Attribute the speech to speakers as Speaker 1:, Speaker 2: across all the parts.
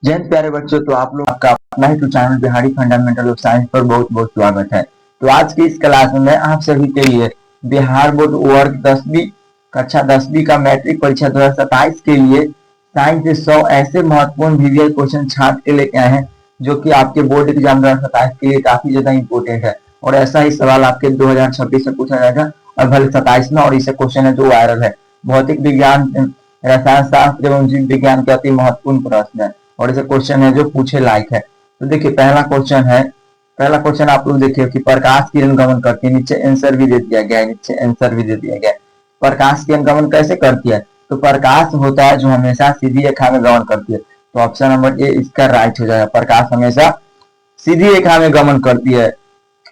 Speaker 1: जय हिंद प्यारे बच्चों। तो आप लोग आपका अपना ही channel Bihari fundamental of science पर बहुत बहुत स्वागत है। तो आज की इस क्लास में आप सभी के लिए बिहार बोर्ड वर्ग 10वीं कक्षा 10वीं का मैट्रिक परीक्षा 2027 के लिए साइंस से 100 ऐसे महत्वपूर्ण वीवीआई क्वेश्चन छाट के लेके आए हैं जो कि आपके बोर्ड एग्जाम 2027 के लिए काफी ज्यादा इंपॉर्टेंट है। और ऐसा ही सवाल आपके 2026 में पूछा जाएगा और भले 27 में। और इसे क्वेश्चन है जो वायरल है, भौतिक विज्ञान, रसायन शास्त्र एवं जीव विज्ञान के अति महत्वपूर्ण प्रश्न है और ऐसे क्वेश्चन है जो पूछे लायक है। तो देखिए पहला क्वेश्चन आप लोग देखिए कि प्रकाश किरण गमन करती है। नीचे आंसर भी दे दिया गया है। प्रकाश किरण गमन कैसे करती है? तो प्रकाश होता है जो हमेशा सीधी रेखा में गमन करती है। तो ऑप्शन नंबर ए इसका राइट हो जाएगा। प्रकाश हमेशा सीधी रेखा में गमन करती है।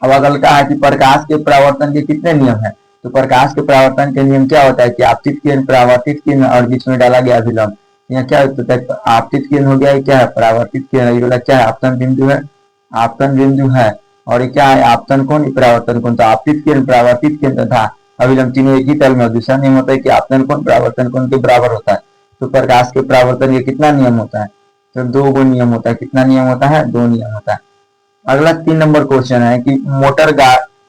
Speaker 1: अब अगला कहा है कि प्रकाश के परावर्तन के कितने नियम है? तो प्रकाश के परावर्तन के नियम क्या होता है कि आपतित किरण, परावर्तित किरण और बीच में डाला गया अभिलंब। यहाँ क्या होता है? आपतित किरण हो गया, क्या है? परावर्तित किरण। ये वाला क्या है? आपतन बिंदु है, आपतन बिंदु है। और ये क्या है? आपतन कोण, परावर्तन कोण। तो आपतित किरण, परावर्तित किरण तथा अभिलंब तीनों एक ही तल में। दूसरा नियम होता है कि आपतन कोण परावर्तन कोण के बराबर होता है। तो प्रकाश के परावर्तन के कितना नियम होता है? तो दो गो नियम होता है। कितना नियम होता है? दो नियम होता है। अगला 3 नंबर क्वेश्चन है कि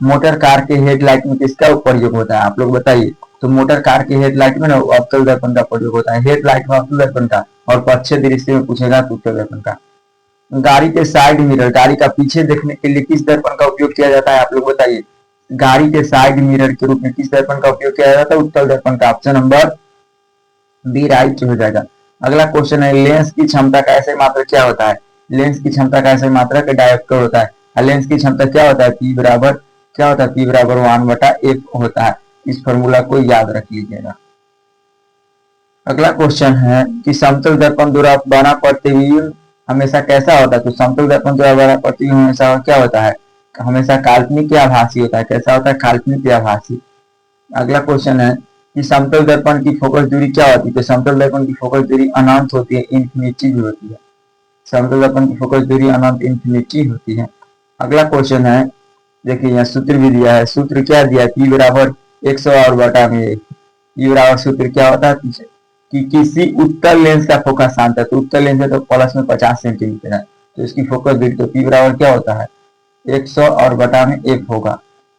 Speaker 1: मोटर कार के हेडलाइट में किसका प्रयोग होता है? आप लोग बताइए। तो मोटर कार के हेडलाइट में ना अवतल दर्पण का प्रयोग होता है। हेडलाइट में अवतल दर्पण का, और पश्चिम दृष्टि में पूछेगा तो उत्तल दर्पण का। गाड़ी के साइड मिरर, गाड़ी का पीछे देखने के लिए किस दर्पण का उपयोग किया जाता है? आप लोग बताइए। गाड़ी के साइड मिरर के रूप में किस दर्पण का उपयोग किया जाता है? उत्तल दर्पण का। ऑप्शन नंबर बी राइट हो जाएगा। अगला क्वेश्चन है लेंस की क्षमता का ऐसे मात्रक क्या होता है? लेंस की क्षमता का ऐसे मात्रक डायोप्टर होता है। और लेंस की क्षमता क्या होता है? पी बराबर क्या होता है? पी बराबर 1/f होता है। इस फॉर्मूला को याद रख लीजिएगा। अगला क्वेश्चन है कि समतल दर्पण द्वारा बना प्रतिबिंब हमेशा कैसा होता है? तो समतल दर्पण द्वारा बना प्रतिबिंब हमेशा क्या होता है? हमेशा काल्पनिक या आभासी होता है। कैसा होता है? काल्पनिक या आभासी। अगला क्वेश्चन है कि समतल दर्पण की फोकस दूरी क्या होती है? तो समतल दर्पण की फोकस दूरी अनंत होती है, इंफिनिटी भी होती है। समतल दर्पण की फोकस दूरी अनंत इंफिनिटी होती है। अगला क्वेश्चन है, देखिए यहाँ सूत्र भी दिया है। सूत्र क्या दिया है? पी बराबर 100 और बटा में 1। पी बराबर सूत्र क्या होता है कि किसी उत्तल लेंस का फोकस शांत है। तो उत्तल लेंस है तो प्लस में 50 सेंटीमीटर है, तो इसकी फोकस दूरी तो पी बराबर क्या होता है? 100 और बटा में 1 होगा।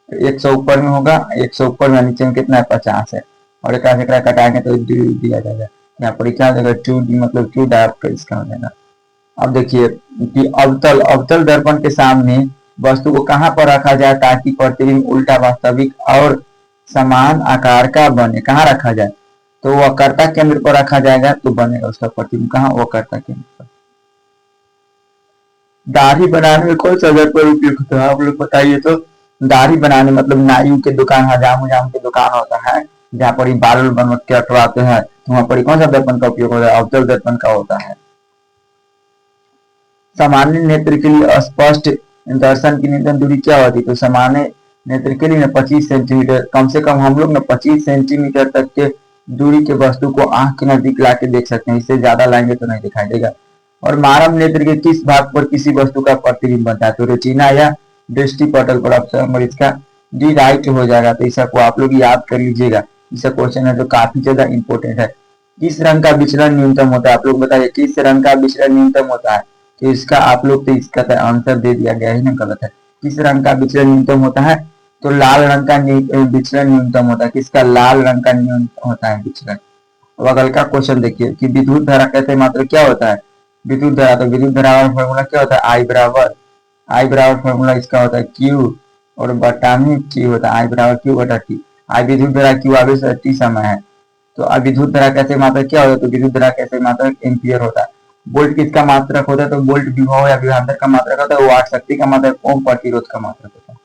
Speaker 1: 100 ऊपर में होगा, 100 ऊपर में, नीचे में कितना है? 50 है। और एक कटाएंगे तो दिया जाएगा। यहाँ पर क्या देगा? 2D मतलब 2 डायोप्टर इसका हो जाएगा। अब देखिए कि अवतल अवतल दर्पण के सामने वस्तु को कहाँ पर रखा जाए ताकि प्रतिबिंब उल्टा वास्तविक और समान आकार का बने? कहाँ रखा जाए? तो वक्रता केंद्र पर रखा जाएगा तो बनेगा उसका प्रतिबिंब। कहाँ? वक्रता केंद्र पर। दाढ़ी बनाने में कौन सा दर्पण उपयोग होता है? आप लोग बताइए। तो दाढ़ी बनाने मतलब नाई के दुकान, हजाम उजाम की दुकान होता है जहाँ पर बाल बन के अटवाते हैं, तो वहां पर कौन सा दर्पण का उपयोग होता है? अवतल दर्पण का होता है। सामान्य नेत्र के लिए स्पष्ट दर्शन की न्यूनतम दूरी क्या होती है? तो सामान्य नेत्र के लिए 25 सेंटीमीटर, कम से कम हम लोग 25 सेंटीमीटर तक के दूरी के वस्तु को आंख के नजदीक ला के देख सकते हैं। इससे ज्यादा लाएंगे तो नहीं दिखाई देगा। और मानव नेत्र के किस भाग पर किसी वस्तु का प्रतिबिंब बनता है? तो रेटिना या दृष्टि पटल पर। ऑप्शन इसका डी राइट हो जाएगा। तो इसे को आप लोग याद कर लीजिएगा। इसे क्वेश्चन है जो काफी ज्यादा इंपॉर्टेंट है। किस रंग का विचलन न्यूनतम होता है? आप लोग बताइए किस रंग का विचलन न्यूनतम होता है? तो इसका आप लोग तो इसका आंसर दे दिया गया है ना, गलत है। किस रंग का विचलन न्यूनतम होता है? तो लाल रंग का विचलन न्यूनतम होता है। किसका? लाल रंग का न्यूनतम होता है विचलन। अब अगल का क्वेश्चन देखिए कि विद्युत धारा कहते मात्र क्या होता है? विद्युत धारा, तो विद्युत धारा का फॉर्मूला क्या होता है? आई बराबर फॉर्मूला इसका होता है क्यू और बटा में टी होता है। आई बराबर क्यू बटा टी। आई विद्युत धारा, क्यू आवेश, टी समय है। तो अब विद्युत धारा कैसे मात्रक क्या होता है? तो विद्युत धारा कैसे मात्रक एम्पियर होता है। वोल्ट किसका मात्रक होता है? तो वोल्ट विभव या विभवांतर का मात्रक होता है। वाट शक्ति का मात्रक, ओम प्रतिरोध का मात्रक होता है।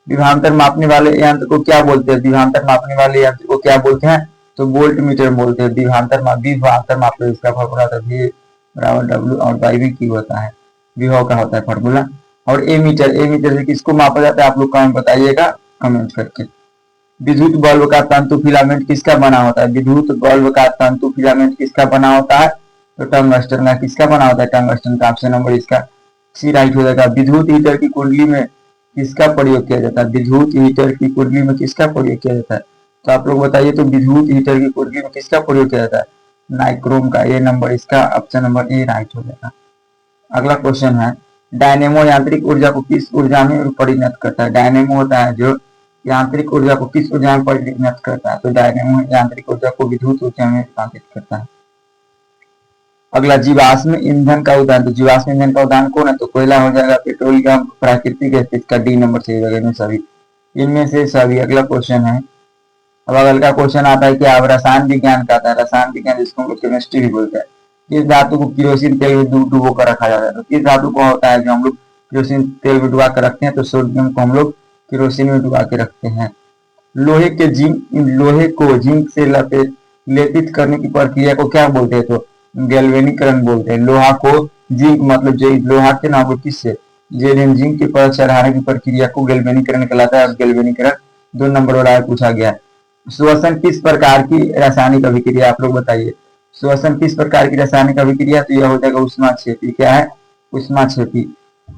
Speaker 1: विभवांतर मापने वाले यंत्र को क्या बोलते हैं? विभवांतर मापने वाले यंत्र को क्या बोलते हैं? तो वोल्ट मीटर बोलते हैं। विभवांतर मापते इसका फॉर्मूला होता है V बराबर W और बाई V की होता है, विभव का होता है फॉर्मूला। और ए मीटर से किसको मापा जाता है? आप लोग कमेंट बताइएगा कमेंट करके। विद्युत बल्ब का तंतु फिलामेंट किसका बना होता है? विद्युत बल्ब का तंतु फिलामेंट किसका बना होता है? तो टंगस्टन का। किसका बना होता है? टंगस्टन का। ऑप्शन नंबर इसका सी राइट हो जाएगा। विद्युत हीटर की कुंडली में किसका प्रयोग किया जाता है? विद्युत हीटर की कुंडली में किसका प्रयोग किया जाता है? तो आप लोग बताइए। तो विद्युत हीटर की कुंडली में किसका प्रयोग किया जाता है? नाइक्रोम का। ये नंबर इसका ऑप्शन नंबर ए राइट हो जाएगा। अगला क्वेश्चन है, डायनेमो यांत्रिक ऊर्जा को किस ऊर्जा में परिणत करता है? डायनेमो होता है जो यांत्रिक ऊर्जा को किस ऊर्जा में परिणत करता है? तो डायनेमो यांत्रिक ऊर्जा को विद्युत ऊर्जा में रूपांतरित करता है। अगला, जीवाश्म ईंधन का उदाहरण। तो जीवाश्म ईंधन का उदाहरण कौन है? तो कोयला हो जाएगा, पेट्रोलियम, प्राकृतिक गैस, इसका डी नंबर सही हो जाएगा इनमें से सभी। अगला क्वेश्चन है, अब अगला का क्वेश्चन आता है कि आप रसायन विज्ञान का आता है। रसायन विज्ञान जिसको हम लोग केमिस्ट्री भी बोलते हैं। किस धातु को केरोसिन तेल में डुबो कर रखा जाता है? तो किस धातु को होता है जो हम लोग केरोसिन तेल में डुबा कर रखते हैं? तो सोडियम को हम लोग केरोसिन में डुबा के रखते हैं। लोहे को जिंक से लेपित करने की प्रक्रिया को क्या बोलते हैं? तो गैल्वेनीकरण बोलते हैं। लोहा को जिंक मतलब जो लोहा के नाम किससे जिंक की परत चढ़ाने की प्रक्रिया को गैल्वेनीकरण कहलाता है। और गैल्वेनीकरण 2 नंबर वाला पूछा गया। श्वसन किस प्रकार की रासायनिक अभिक्रिया? आप लोग बताइए, श्वसन किस प्रकार की रासायनिक अभिक्रिया? तो यह हो जाएगा ऊष्माक्षेपी। क्या है? ऊष्माक्षेपी।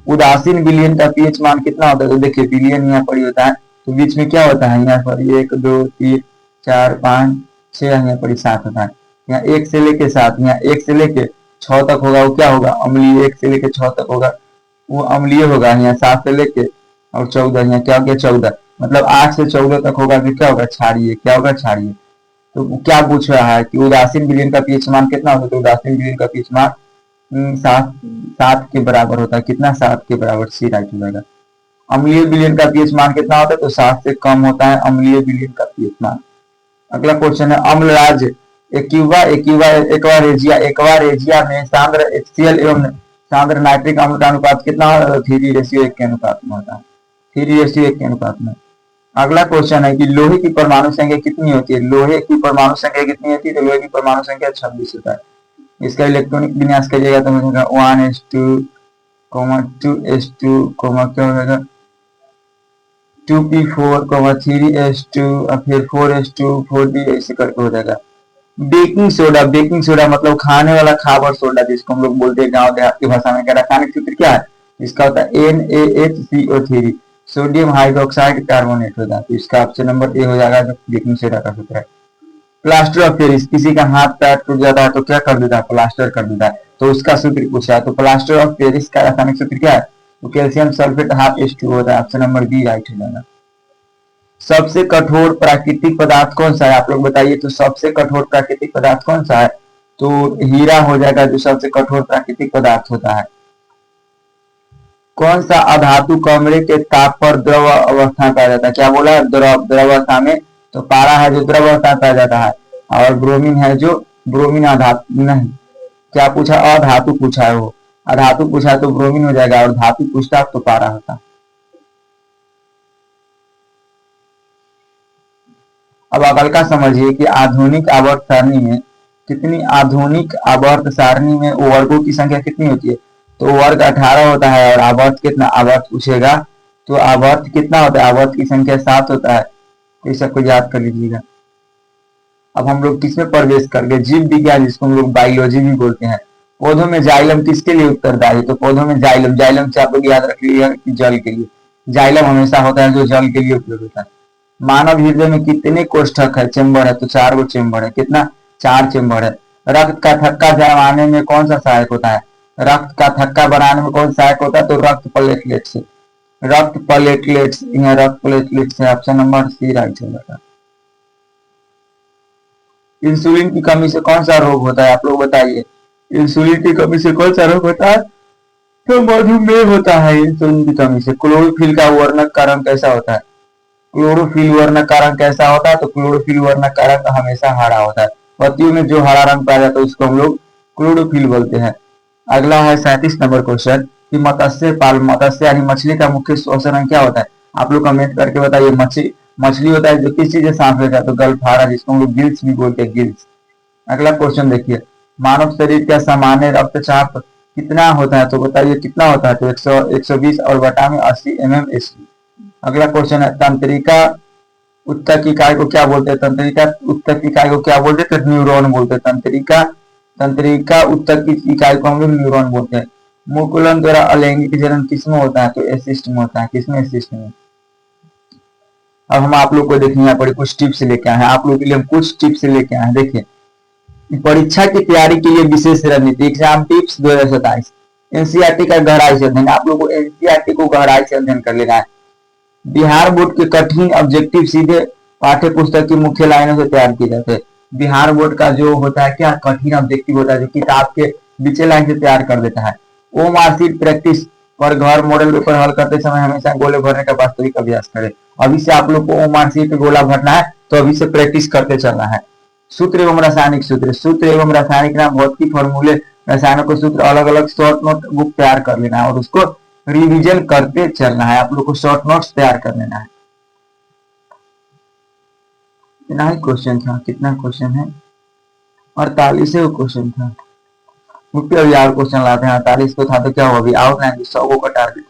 Speaker 1: उदासीन विलयन का पीएच मान कितना होता है? तो देखिए विलयन यहाँ पर होता है, तो बीच में क्या होता है? यहाँ पर 1 2 3 4 5 6, यहाँ पर 7 होता है। यहाँ 1 से लेके 7, यहाँ 1 से लेके 6 तक होगा, वो क्या होगा? अम्लीय। 1 से लेके 6 तक होगा वो अम्लीय होगा। यहाँ 7 से लेके और 14, यहाँ क्या हो गया? 14, मतलब 8 से 14 तक होगा कि क्या होगा? क्षारीय। क्या होगा? क्षारीय। तो क्या पूछ रहा है कि उदासीन विलयन का पीएच मान कितना होता है? तो उदासीन विलयन का पीएच मान 7 के बराबर होता है। कितना? 7 के बराबर, सी राइट हो जाएगा। अम्लीय विलयन का पीएच मान कितना होता है? तो 7 से कम होता है अम्लीय विलयन का पीएच मान। अगला क्वेश्चन है, अम्लराज एक्वारेजिया में सांद्र HCl एवं सांद्र नाइट्रिक अम्ल का अनुपात कितना? 3:1 के अनुपात में होता है। 3:1 के अनुपात में। अगला क्वेश्चन है कि लोहे की परमाणु संख्या कितनी होती है? लोहे की परमाणु संख्या कितनी होती है? तो लोहे की परमाणु संख्या 26 होता है। इसका इलेक्ट्रॉनिक विन्यास करिएगा तो मिलेगा 1s2, 2s2, क्या होगा? 2p4, 3s2 और फिर 4s2, 4d ऐसे करके हो जाएगा। बेकिंग सोडा मतलब खाने वाला खाबर सोडा जिसको हम लोग बोलते हैं गांव देहात की भाषा में। रासायनिक सूत्र क्या है इसका? होता है NaHCO3, सोडियम हाइड्रोक्साइड कार्बोनेट होता है। तो इसका ऑप्शन नंबर ए हो जाएगा जो बेकिंग सोडा का सूत्र है। प्लास्टर ऑफ पेरिस, किसी का हाथ पैर टूट जाता है तो क्या कर देता है? प्लास्टर कर देता है। तो उसका सूत्र पूछा है। तो प्लास्टर ऑफ पेरिस का रासायनिक सूत्र क्या है? तो कैल्शियम सल्फेट H2 होता है। ऑप्शन नंबर बी राइट हो जाएगा। सबसे कठोर प्राकृतिक पदार्थ कौन सा है? आप लोग बताइए। तो सबसे कठोर प्राकृतिक पदार्थ कौन सा है? तो हीरा हो जाएगा जो सबसे कठोर प्राकृतिक पदार्थ होता है। कौन सा अधातु कमरे के ताप पर द्रव अवस्था में पाया जाता है? क्या बोला? द्रव अवस्था में। तो पारा है जो द्रव अवस्था में पाया जाता है, और ब्रोमीन है जो ब्रोमीन अधातु नहीं, क्या पूछा? अधातु पूछा है। वो अधातु पूछा है तो ब्रोमीन हो जाएगा, और धातु पूछता तो पारा होता। अब अगल का समझिए कि आधुनिक आवर्त सारणी में आधुनिक आवर्त सारणी में वर्गों की संख्या कितनी होती है? तो वर्ग 18 होता है। और आवर्त कितना? आवर्त पूछेगा तो आवर्त कितना होता है? आवर्त की संख्या 7 होता है। तो इस सबको याद कर लीजिएगा। अब हम लोग किसमें प्रवेश कर गए? जीव विज्ञान, जिसको हम लोग बायोलॉजी भी बोलते हैं। पौधों में जाइलम किसके लिए उत्तरदायी? तो पौधों में जाइलम से आप लोग याद रख लीजिएगा कि जल के लिए। जाइलम हमेशा होता है जो जल के लिए उपयोग होता है। मानव हृदय में कितने कोष्ठक है? चेम्बर है। तो 4 गो चेम्बर है। कितना? 4 चेम्बर है। रक्त का थक्का जमाने में कौन सा सहायक होता है? रक्त का थक्का बनाने में कौन सहायक होता है? तो रक्त प्लेटलेट से। रक्त प्लेटलेट से ऑप्शन नंबर सी राइट हो जाएगा। इंसुलिन की कमी से कौन सा रोग होता है? आप लोग बताइए। इंसुलिन की कमी से कौन सा रोग होता है? तो मधुमेह होता है इंसुलिन की कमी से। क्लोरोफिल का वर्णक कारण कैसा होता है? क्लोरोफिल वर्णक कारण कैसा होता है? तो क्लोरोफिल वर्णक कारण हमेशा हरा होता है। पत्तियों में जो हरा रंग पाया जाता है उसको हम लोग क्लोरोफिल बोलते हैं। अगला है 37 नंबर क्वेश्चन कि मत्स्य यानी मछली का मुख्य श्वसन अंग क्या होता है? आप लोग कमेंट करके बताइए। मछली होता है जो किस चीज से सांस लेता है? तो गलफारा, जिसको हम लोग गिल्स भी बोलते हैं, गिल्स। अगला क्वेश्चन देखिए, मानव शरीर का सामान्य रक्तचाप कितना होता है? तो बताइए कितना होता है? तो 120 और बटा में 80 mm/s। अगला क्वेश्चन है, तंत्रिका उत्तक इकाई को क्या बोलते हैं? तंत्रिका उत्तक इकाई को क्या बोलते हैं? तो न्यूरॉन बोलते हैं। तंत्रिका उत्तक की इकाई को हम लोग न्यूरॉन बोलते हैं। मुकुलन द्वारा अलैंगिक जनन किसमें होता है? तो एसिस्ट में होता है। किसमें? एसिस्ट में। अब हम आप लोग को देखिए यहाँ पर कुछ टिप्स लेके आए हैं। आप लोग के लिए हम कुछ टिप्स लेके आए हैं। देखिए, परीक्षा की तैयारी के लिए विशेष रणनीति, एग्जाम टिप्स 2027। एनसीईआरटी का गहराई से अध्ययन, आप लोग को एनसीईआरटी को गहराई से अध्ययन कर लेना है। बिहार बोर्ड के कठिन ऑब्जेक्टिव सीधे पाठ्य पुस्तक की मुख्य लाइनों से तैयार किए जाते हैं। बिहार बोर्ड का जो होता है क्या कठिन ऑब्जेक्टिव होता है, जो किताब के बीचे लाइन से तैयार कर देता है। वो मार्कशीट प्रैक्टिस पर घर मॉडल पेपर हल करते समय हमेशा गोले भरने का वास्तविक अभ्यास करें। अभी से आप लोग को मार्कशीट गोला भरना है, तो अभी से प्रैक्टिस करते चलना है। सूत्र एवं रासायनिक सूत्र, सूत्र एवं रासायनिक नाम भौतिक फॉर्मूले रसायनों को सूत्र अलग अलग शॉर्ट नोट बुक तैयार कर लेना है और उसको रिवीजन करते चलना है। आप लोग को शॉर्ट नोट्स तैयार कर लेना है। इतना ही क्वेश्चन था। कितना क्वेश्चन है? 48 क्वेश्चन था। अभी और क्वेश्चन लाते हैं। 48 को था तो क्या हुआ, अभी आउटलाइन 100 का टारगेट।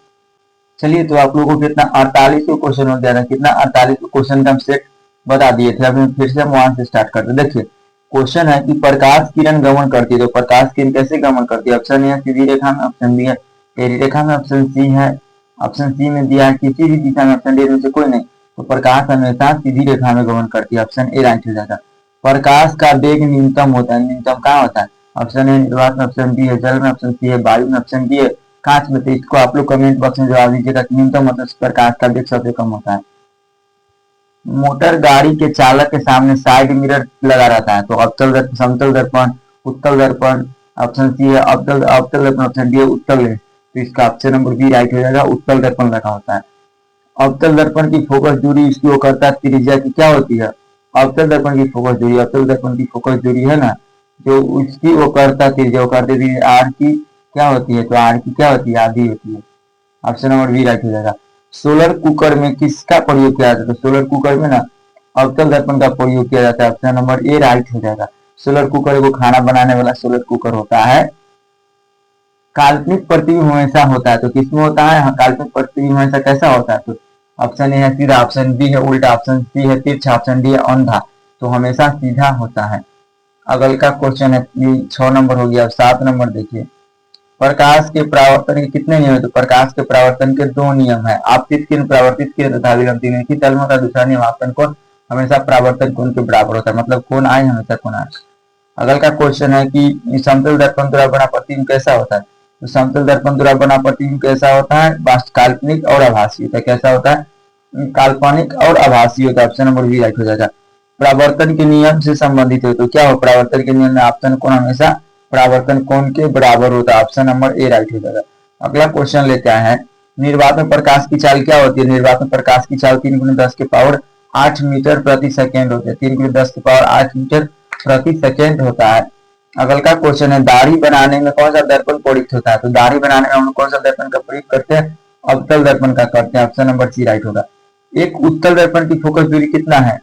Speaker 1: चलिए, तो आप लोगों को कितना 48 क्वेश्चन हो गया था। कितना 48 क्वेश्चन का हम सेट बता दिए थे। अभी फिर से हम वहां से स्टार्ट करते। देखिए क्वेश्चन है कि प्रकाश किरण गमन करती है, तो प्रकाश किरण कैसे गमन करती है? ऑप्शन ए है सीधी रेखा में, ऑप्शन बी है टेढ़ी रेखा में, ऑप्शन सी है, ऑप्शन सी में दिया है किसी भी दिशा में, ऑप्शन डी में से कोई नहीं। तो प्रकाश हमेशा सीधी रेखा में गमन करती है। ऑप्शन ए राइट हो जाएगा। प्रकाश का वेग न्यूनतम होता है, न्यूनतम कहाँ होता है? ऑप्शन ए निर्वात में, ऑप्शन बी है जल में, ऑप्शन सी है वायु में, ऑप्शन डी है कांच में। तो इसको आप लोग कमेंट बॉक्स में जवाब दीजिएगा। न्यूनतम मतलब प्रकाश का वेग सबसे कम होता है। मोटर गाड़ी के चालक के सामने साइड मिरर लगा रहता है, तो अवतल दर्पण, समतल दर्पण, उत्तल दर्पण, ऑप्शन सी है अवतल अवतल दर्पण, ऑप्शन डी है उत्तल है। तो इसका ऑप्शन नंबर बी राइट हो जाएगा। उत्तल दर्पण लगा होता है। अवतल दर्पण की फोकस दूरी इसकी वो करता है त्रिज्या की क्या होती है? अवतल दर्पण की फोकस दूरी, अवतल दर्पण की फोकस दूरी है ना, जो उसकी वो करता त्रिज्या वो करते हुए आर की क्या होती है? तो आर की क्या होती है? आधी होती है। ऑप्शन नंबर बी राइट हो जाएगा। सोलर कुकर में किसका प्रयोग किया जाता है? तो सोलर कुकर में ना अवतल दर्पण का प्रयोग किया जाता है। ऑप्शन नंबर ए राइट हो जाएगा। सोलर कुकर को खाना बनाने वाला सोलर कुकर होता है। काल्पनिक प्रतिबिंब हमेशा होता है, तो किसमें होता है? काल्पनिक प्रतिबिंब हमेशा कैसा होता है? तो ऑप्शन ए है सीधा, ऑप्शन बी है उल्टा, ऑप्शन सी है तिरछा, ऑप्शन डी है औंधा। तो हमेशा सीधा होता है। अगल का क्वेश्चन है, ये 6 नंबर हो गया। 7 नंबर देखिए, प्रकाश के परावर्तन के कितने नियम है? तो प्रकाश के परावर्तन के 2 नियम है। आपतित किरण, परावर्तित किरण तथा विलंब तीन एक ही तल में होता है। दूसरा नियम आपतन कोण हमेशा परावर्तन कोण के बराबर होता है, मतलब कोण आए हमेशा कोण आए। अगल का क्वेश्चन है कि समतल दर्पण द्वारा बना प्रतिबिंब कैसा होता है? तो समतल दर्पण द्वारा बना प्रतिबिंब कैसा होता है? काल्पनिक और आभासी होता है। कैसा होता है? काल्पनिक और आभासी होता है। ऑप्शन नंबर बी राइट हो जाएगा। परावर्तन के नियम से संबंधित है, तो क्या हो? परावर्तन के नियम में आपतन कोण हमेशा परावर्तन कोण के बराबर होता है। ऑप्शन नंबर ए राइट हो जाएगा। अगला क्वेश्चन लेते हैं, निर्वात में प्रकाश की चाल क्या होती है? निर्वात में प्रकाश की चाल 3 × 10 के पावर 8 मीटर प्रति सेकेंड होती है। 3 × 10 के पावर 8 मीटर प्रति सेकेंड होता है। अगल का क्वेश्चन है, दाढ़ी बनाने में कौन सा दर्पण प्रयुक्त होता है? तो दाढ़ी बनाने में हम लोग कौन सा दर्पण का प्रयोग करते हैं? अवतल दर्पण का करते हैं। ऑप्शन नंबर सी राइट होगा। एक उत्तल दर्पण की फोकस दूरी कितना है?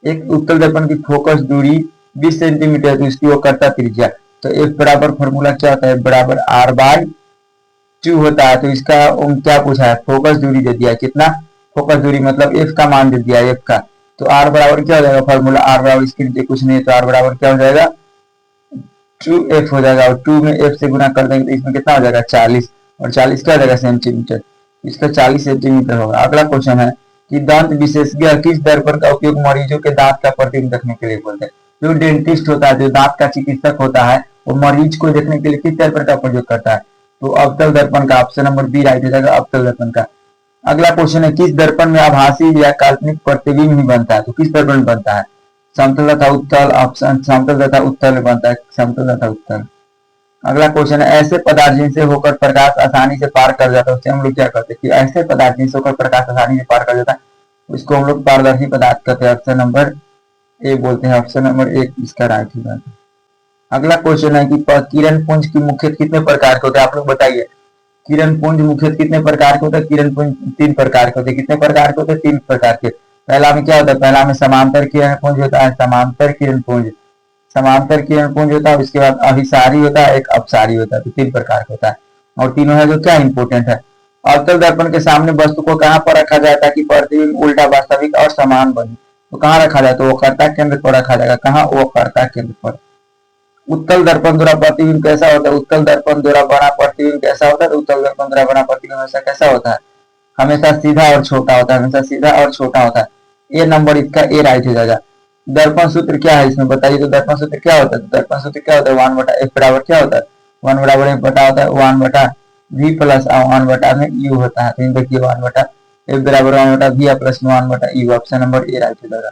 Speaker 1: एक उत्तल दर्पण की फोकस दूरी 20 सेंटीमीटर, तो इसकी वो करता त्रिज्या। तो एफ बराबर फॉर्मूला क्या होता है? बराबर आर बाय 2 होता है। तो इसका क्या पूछा है? फोकस दूरी दे दिया है। कितना फोकस दूरी मतलब एफ का मान दे दिया है, एफ का। तो आर बराबर क्या हो जाएगा? फॉर्मूला आर बराबर इसके नीचे कुछ नहीं है, तो आर बराबर क्या हो जाएगा? 2f हो जाएगा। और 2 में f से गुना कर देंगे तो इसमें कितना हो जाएगा? 40। और 40 क्या हो जाएगा? सेंटीमीटर। इसका 40 सेंटीमीटर होगा। अगला क्वेश्चन है कि दंत विशेषज्ञ किस दर्पण का उपयोग मरीजों के दांत का प्रतिबिंब देखने के लिए बोलते हैं? जो डेंटिस्ट होता है, जो दांत का चिकित्सक होता है, वो मरीज को देखने के लिए किस दर्पण का प्रयोग करता है? तो अवतल दर्पण का। ऑप्शन नंबर बी राइट हो जाएगा, अवतल दर्पण का। अगला क्वेश्चन है, किस दर्पण में आभासी या काल्पनिक प्रतिबिंब नहीं बनता है? तो किस दर्पण में बनता है? समतल तथा उत्तल। ऑप्शन समतल तथा उत्तल में बनता है, समतल तथा उत्तल। अगला क्वेश्चन है, ऐसे पदार्थ जिनसे होकर प्रकाश आसानी से पार कर जाता है उससे हम लोग क्या करते हैं? कि ऐसे पदार्थ जिनसे होकर प्रकाश आसानी से पार कर जाता है उसको हम लोग पारदर्शी पदार्थ कहते हैं। ऑप्शन नंबर ए बोलते हैं। ऑप्शन नंबर ए इसका राइट हो जाता है। अगला क्वेश्चन है कि किरण पुंज की मुख्यतः कितने प्रकार के होते हैं? आप लोग बताइए, किरण पुंज मुख्यतः कितने प्रकार के होते हैं? किरण पुंज 3 प्रकार के होते हैं। कितने प्रकार के होते हैं? 3 प्रकार के। पहला में क्या होता है? पहला में समांतर किरण पुंज होता है, समांतर किरण पुंज, समांतर किरण पुंज होता है। उसके बाद अभिसारी होता है, एक अपसारी होता है। तो 3 प्रकार का होता है। और तीनों है जो क्या इंपोर्टेंट है। अवतल दर्पण के सामने वस्तु को कहां पर रखा जाता है कि प्रतिबिंब उल्टा, वास्तविक और समान बने? तो कहां रखा जाए? तो वक्रता केंद्र पर रखा जाएगा। कहां? वक्रता केंद्र पर। उत्तल दर्पण द्वारा प्रतिबिंब कैसा होता है? उत्तल दर्पण द्वारा बना प्रतिबिंब कैसा होता है? तो उत्तल दर्पण द्वारा बना प्रतिबिंब हमेशा कैसा होता है? हमेशा सीधा और छोटा होता है, हमेशा सीधा और छोटा होता है। ए नंबर इसका ए राइट हो जाएगा। दर्पण सूत्र क्या है इसमें बताइए। तो दर्पण सूत्र क्या होता है? तो दर्पण सूत्र क्या होता है? 1 बटा एफ बराबर क्या होता है? 1 बराबर एफ बटा होता है 1 बटा वी प्लस 1 बटा में यू होता है। तो देखिए 1 बटा एफ बराबर 1 बटा वी प्लस 1 बटा you. Option number A right हो जाएगा।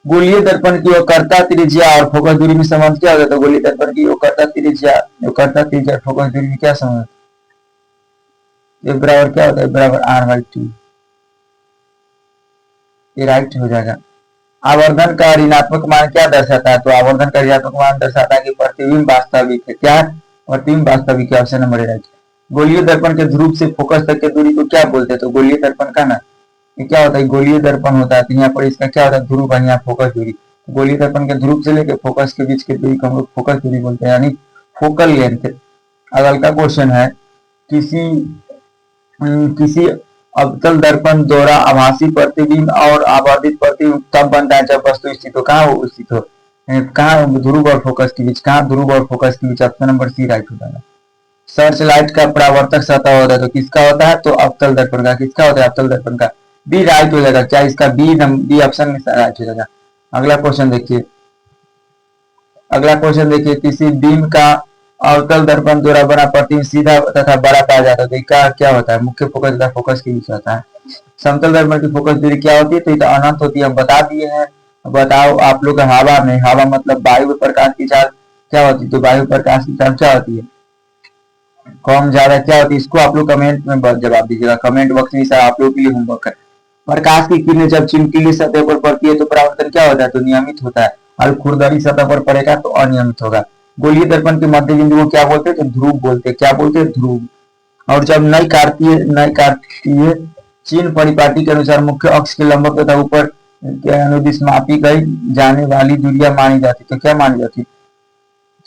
Speaker 1: गोलीय दर्पण की वक्रता त्रिज्या और फोकस दूरी में संबंध क्या होता है? तो गोलीय दर्पण की वक्रता त्रिज्या फोकस दूरी में क्या संबंध? एफ बराबर क्या होता है? एफ बराबर r/2। ये राइट हो जाएगा। आवर्धन का ऋणात्मक मान क्या दर्शाता है? तो आवर्धन का ऋणात्मक मान दर्शाता है कि प्रतिबिंब वास्तविक है। क्या है? प्रतिबिंब वास्तविक है। Option number A right. गोलीय दर्पण के ध्रुव से फोकस तक की दूरी को क्या बोलते हैं? तो गोलीय दर्पण का ना ये क्या होता है? गोलीय दर्पण होता है। तो यहाँ पर इसका क्या होता है? ध्रुव है, यहाँ फोकस दूरी। गोलीय दर्पण के ध्रुव से लेकर फोकस के बीच की दूरी को हम लोग फोकस दूरी बोलते हैं, यानी फोकल लेंथ। अगल का क्वेश्चन है, किसी अवतल दर्पण द्वारा आभासी प्रतिबिंब और आवर्धित प्रतिबिंब तब बनता है जब वस्तु स्थित हो। कहाँ वो स्थित हो? कहाँ? ध्रुव और फोकस के बीच। कहाँ? ध्रुव और फोकस के बीच। ऑप्शन नंबर सी राइट हो जाएगा। सर्च लाइट का परावर्तक सतह होता है, तो किसका होता है? तो अवतल दर्पण का। किसका होता है? अवतल दर्पण का। बी राइट हो जाएगा। क्या इसका बी ऑप्शन में राइट हो जाएगा। अगला क्वेश्चन देखिए। किसी बीम का अवतल दर्पण द्वारा बना प्रतिबिंब सीधा तथा बड़ा पाया जाता है, तो क्या होता है? मुख्य फोकस तथा फोकस के बीच होता है। समतल दर्पण की फोकस दूरी क्या होती है? तो ये अनंत होती है, हम बता दिए हैं। बताओ आप लोग। हवा में, हवा मतलब वायु प्रकाश की चाल क्या होती है? तो वायु प्रकाश की चाल क्या होती है? कम ज्यादा क्या होती है? इसको आप लोग कमेंट में जवाब दीजिएगा। कमेंट बॉक्स में आप लोग के लिए होमवर्क है। प्रकाश की किरणें जब चिमकीली सतह पर पड़ती है तो परावर्तन क्या होता है? तो नियमित होता है। और खुरदरी सतह पर पड़ेगा तो अनियमित होगा। गोलीय दर्पण के मध्य बिंदु को क्या बोलते हैं? तो ध्रुव बोलते हैं। क्या बोलते हैं? ध्रुव। और जब नई कार्तीय चिन्ह परिपाटी के अनुसार मुख्य अक्ष के लंबवत तथा ऊपर के अनुदिश मापी गई जाने वाली दूरियां मानी जाती, तो क्या मानी जाती?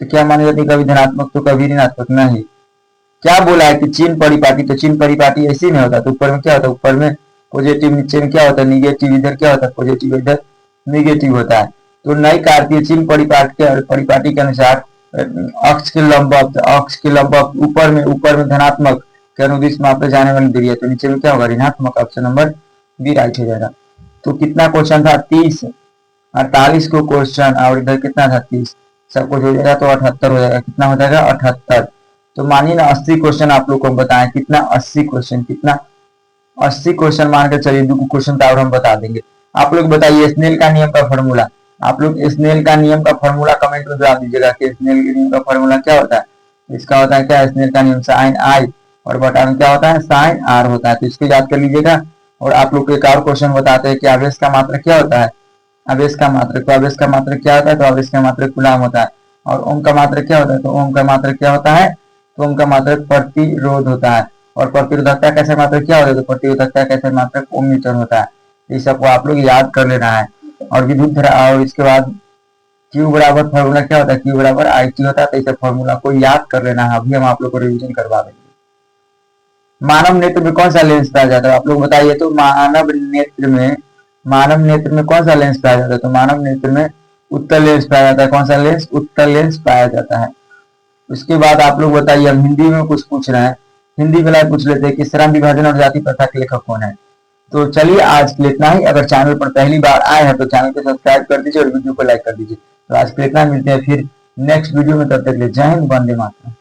Speaker 1: कभी धनात्मक तो कभी ऋणात्मक नहीं। क्या बोला है कि चिन्ह परिपाटी? तो चिन्ह परिपाटी ऐसे में होता है। तो ऊपर में क्या होता है? ऊपर में पॉजिटिव, नीचे में क्या होता है? निगेटिव। इधर क्या होता है? पॉजिटिव, इधर निगेटिव होता है। तो नई कार्तीय चिन्ह परिपाटी के अनुसार अक्ष के लंबवत ऊपर में धनात्मक के अनुदिश मापे जाने वाली दूरी है, तो नीचे में क्या होगा? ऋणात्मक। ऑप्शन नंबर बी राइट हो जाएगा। तो कितना क्वेश्चन था? 30, 48 को क्वेश्चन, और इधर कितना था? 30। सब कुछ हो जाएगा तो 78 हो जाएगा। कितना हो जाएगा? 78। तो मानिए ना 80 क्वेश्चन आप लोग को बताएं। कितना? 80 क्वेश्चन। कितना? 80 क्वेश्चन मान के चलिए। 2 क्वेश्चन तो और हम बता देंगे। आप लोग बताइए स्नेल का नियम का फॉर्मूला। आप लोग स्नेल का नियम का फॉर्मूला कमेंट में जवाब दीजिएगा कि स्नेल के नियम का फॉर्मूला क्या होता है। इसका होता है क्या? स्नेल का नियम साइन आई और बटा में क्या होता है? साइन आर होता है। तो इसको याद कर लीजिएगा। और आप लोग को एक और क्वेश्चन बताते हैं कि आवेश का मात्रक क्या होता है? आवेश का मात्रक। तो आवेश का मात्रक क्या होता है? तो आवेश का मात्रक कूलम होता है। और ओम का मात्रक क्या होता है? तो ओम का मात्रक क्या होता है? तो ओम का मात्रक प्रतिरोध होता है। और प्रतिरोधकता कैसे मात्रक क्या होता है? तो प्रतिरोधकता कैसे मात्रक ओम मीटर होता है। इस सबको आप लोग याद कर लेना है। और विद्युत धारा, और इसके बाद Q बराबर फॉर्मूला क्या होता है? Q बराबर IT होता है। तो इस फॉर्मूला को याद कर लेना है। अभी हम आप लोग को रिवीजन करवा देंगे। मानव नेत्र में कौन सा लेंस पाया जाता है? आप लोग बताइए। तो मानव नेत्र में कौन सा लेंस पाया जाता है? तो मानव नेत्र में उत्तल लेंस पाया जाता है। कौन सा लेंस? उत्तल लेंस पाया जाता है। उसके बाद आप लोग बताइए। हम हिंदी में कुछ पूछ रहे हैं, हिंदी में पूछ लेते हैं कि श्रम विभाजन और जाति प्रथा के लेखक कौन है। तो चलिए आज के लिए इतना ही। अगर चैनल पर पहली बार आए हैं तो चैनल को सब्सक्राइब कर दीजिए और वीडियो को लाइक कर दीजिए। तो आज के लिए इतना, मिलते हैं फिर नेक्स्ट वीडियो में। तब तक के लिए जय हिंद, वंदे मातरम।